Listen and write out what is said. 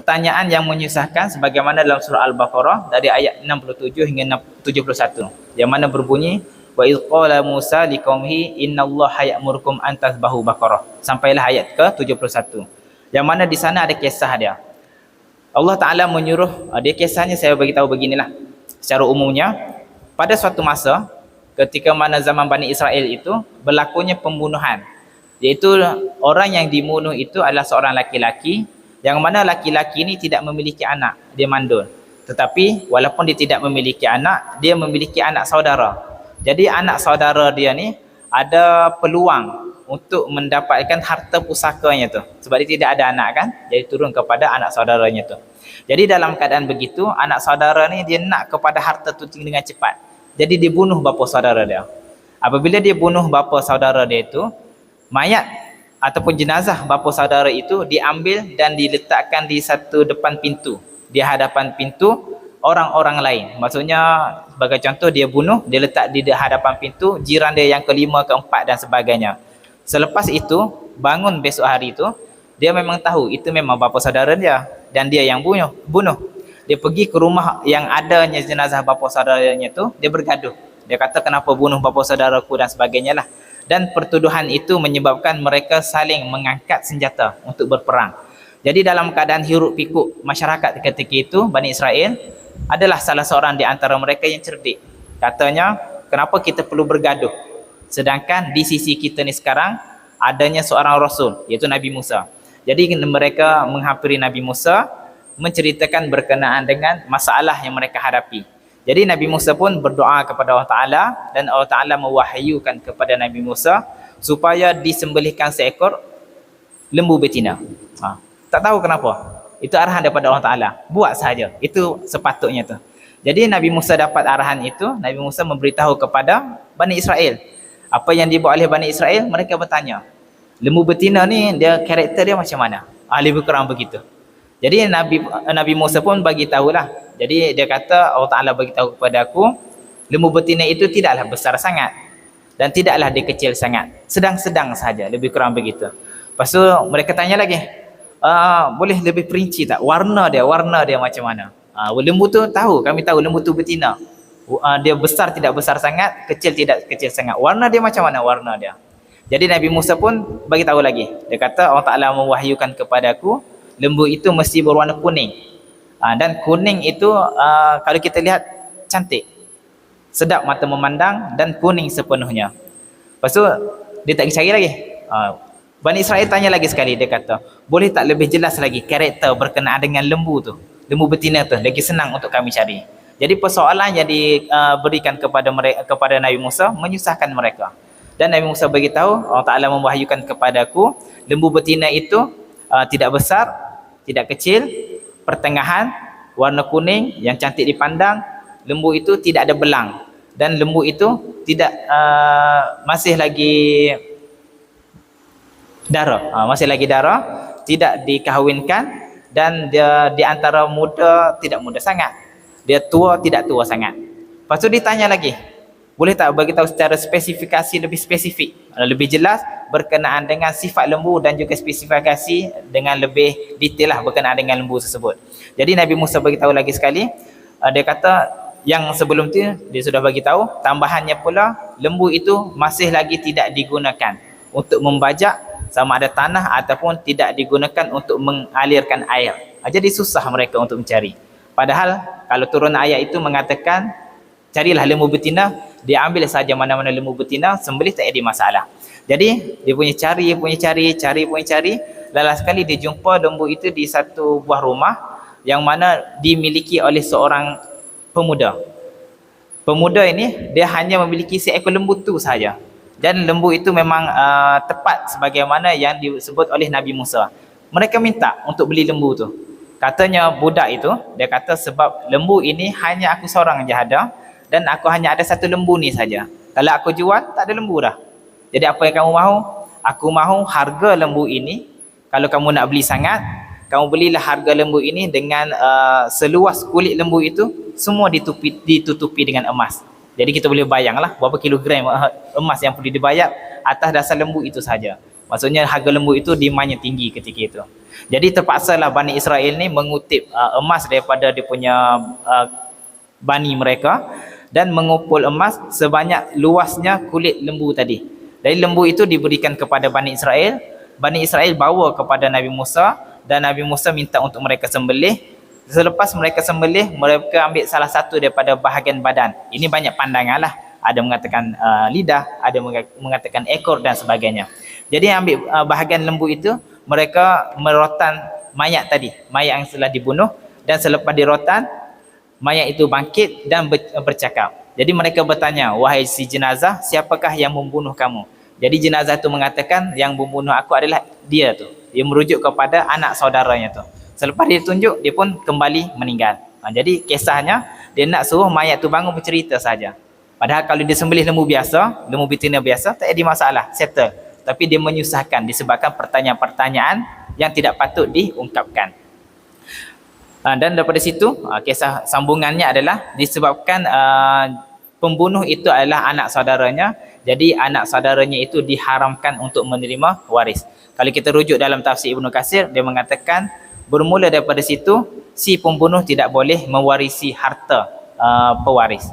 pertanyaan yang menyusahkan sebagaimana dalam surah Al-Baqarah dari ayat 67 hingga 71, yang mana berbunyi wa idh qala Musa liqaumihi innallaha ya'murukum an tadhbahu baqarah, sampailah ayat ke-71, yang mana di sana ada kisah dia. Allah Ta'ala menyuruh, dia kisahnya saya bagi tahu beginilah secara umumnya. Pada suatu masa ketika mana zaman Bani Israel itu berlakunya pembunuhan, iaitu orang yang dibunuh itu adalah seorang laki-laki, yang mana laki-laki ini tidak memiliki anak, dia mandul. Tetapi walaupun dia tidak memiliki anak, dia memiliki anak saudara. Jadi anak saudara dia ni ada peluang untuk mendapatkan harta pusakanya tu, sebab dia tidak ada anak kan, jadi turun kepada anak saudaranya tu. Jadi dalam keadaan begitu, anak saudara ni dia nak kepada harta tu dengan cepat, jadi dia bunuh bapa saudara dia. Apabila dia bunuh bapa saudara dia itu, mayat ataupun jenazah bapa saudara itu diambil dan diletakkan di satu depan pintu, di hadapan pintu orang-orang lain. Maksudnya sebagai contoh, dia bunuh, dia letak di hadapan pintu jiran dia yang kelima, keempat dan sebagainya. Selepas itu bangun besok hari itu, dia memang tahu itu memang bapa saudara dia dan dia yang bunuh. Dia pergi ke rumah yang adanya jenazah bapa saudaranya tu, dia bergaduh. Dia kata kenapa bunuh bapa saudaraku dan sebagainya lah. Dan pertuduhan itu menyebabkan mereka saling mengangkat senjata untuk berperang. Jadi dalam keadaan hiruk pikuk masyarakat ketika itu, Bani Israel adalah salah seorang di antara mereka yang cerdik. Katanya, kenapa kita perlu bergaduh? Sedangkan di sisi kita ni sekarang adanya seorang Rasul, iaitu Nabi Musa. Jadi mereka menghampiri Nabi Musa, menceritakan berkenaan dengan masalah yang mereka hadapi. Jadi Nabi Musa pun berdoa kepada Allah Ta'ala, dan Allah Ta'ala mewahyukan kepada Nabi Musa supaya disembelihkan seekor lembu betina. Tak tahu kenapa, itu arahan daripada Allah Ta'ala, buat saja, itu sepatutnya tu. Jadi Nabi Musa dapat arahan itu, Nabi Musa memberitahu kepada Bani Israel. Apa yang dibuat oleh Bani Israel, mereka bertanya, lembu betina ni dia karakter dia macam mana? Lebih kurang begitu. Jadi Nabi Musa pun bagi tahulah. Jadi dia kata, Allah Ta'ala bagi tahu kepada aku, lembu betina itu tidaklah besar sangat dan tidaklah dia kecil sangat, sedang-sedang saja, lebih kurang begitu. Lepas tu mereka tanya lagi, boleh lebih perinci tak warna dia macam mana? Lembu tu tahu, kami tahu lembu tu betina, dia besar tidak besar sangat, kecil tidak kecil sangat, warna dia macam mana warna dia? Jadi Nabi Musa pun bagi tahu lagi, dia kata Allah Ta'ala mewahyukan kepadaku, lembu itu mesti berwarna kuning, dan kuning itu kalau kita lihat cantik, sedap mata memandang, dan kuning sepenuhnya. Lepas tu dia tak cari lagi. Bani Israel tanya lagi sekali, dia kata boleh tak lebih jelas lagi karakter berkenaan dengan lembu tu, lembu betina tu, lagi senang untuk kami cari. Jadi persoalan yang diberikan kepada Nabi Musa menyusahkan mereka, dan Nabi Musa beritahu, Allah Ta'ala mewahyukan kepadaku, lembu betina itu tidak besar, tidak kecil, pertengahan, warna kuning yang cantik dipandang. Lembu itu tidak ada belang, dan lembu itu tidak masih lagi darah, tidak dikahwinkan, dan dia di antara muda, tidak muda sangat, dia tua, tidak tua sangat. Lepas tu ditanya lagi, boleh tak bagi tahu secara spesifikasi lebih spesifik, lebih jelas berkenaan dengan sifat lembu, dan juga spesifikasi dengan lebih detail lah berkenaan dengan lembu tersebut. Jadi Nabi Musa bagi tahu lagi sekali, dia kata yang sebelum tu dia sudah bagi tahu, tambahannya pula lembu itu masih lagi tidak digunakan untuk membajak sama ada tanah, ataupun tidak digunakan untuk mengalirkan air. Jadi susah mereka untuk mencari. Padahal kalau turun ayat itu mengatakan carilah lembu betina, dia ambil saja mana-mana lembu betina, sembelih, tak ada masalah. Jadi dia punya cari, lalas sekali dia jumpa lembu itu di satu buah rumah yang mana dimiliki oleh seorang pemuda. Pemuda ini dia hanya memiliki seekor lembu tu saja, dan lembu itu memang tepat sebagaimana yang disebut oleh Nabi Musa. Mereka minta untuk beli lembu tu. Katanya budak itu, dia kata sebab lembu ini hanya aku seorang je ada, dan aku hanya ada satu lembu ni saja. Kalau aku jual, tak ada lembu dah. Jadi apa yang kamu mahu? Aku mahu harga lembu ini, kalau kamu nak beli sangat, kamu belilah harga lembu ini dengan seluas kulit lembu itu semua ditutupi dengan emas. Jadi kita boleh bayanglah berapa kilogram emas yang perlu dibayar atas dasar lembu itu saja. Maksudnya harga lembu itu demandnya tinggi ketika itu. Jadi terpaksalah Bani Israel ni mengutip emas daripada dia punya bani mereka dan mengumpul emas sebanyak luasnya kulit lembu tadi. Dari lembu itu diberikan kepada Bani Israel. Bani Israel bawa kepada Nabi Musa dan Nabi Musa minta untuk mereka sembelih. Selepas mereka sembelih, mereka ambil salah satu daripada bahagian badan. Ini banyak pandangan lah. Ada mengatakan lidah, ada mengatakan ekor dan sebagainya. Jadi ambil bahagian lembu itu, mereka merotan mayat tadi, mayat yang telah dibunuh, dan selepas dirotan, mayat itu bangkit dan bercakap. Jadi mereka bertanya, wahai si jenazah, siapakah yang membunuh kamu? Jadi jenazah itu mengatakan, yang membunuh aku adalah dia tu. Dia merujuk kepada anak saudaranya tu. Selepas dia tunjuk, dia pun kembali meninggal. Jadi kisahnya, dia nak suruh mayat tu bangun bercerita saja. Padahal kalau dia sembelih lembu biasa, lembu betina biasa, tak ada masalah, settle. Tapi dia menyusahkan disebabkan pertanyaan-pertanyaan yang tidak patut diungkapkan. Dan daripada situ, kisah sambungannya adalah disebabkan pembunuh itu adalah anak saudaranya. Jadi anak saudaranya itu diharamkan untuk menerima waris. Kalau kita rujuk dalam tafsir Ibnu Katsir, dia mengatakan bermula daripada situ, si pembunuh tidak boleh mewarisi harta pewaris.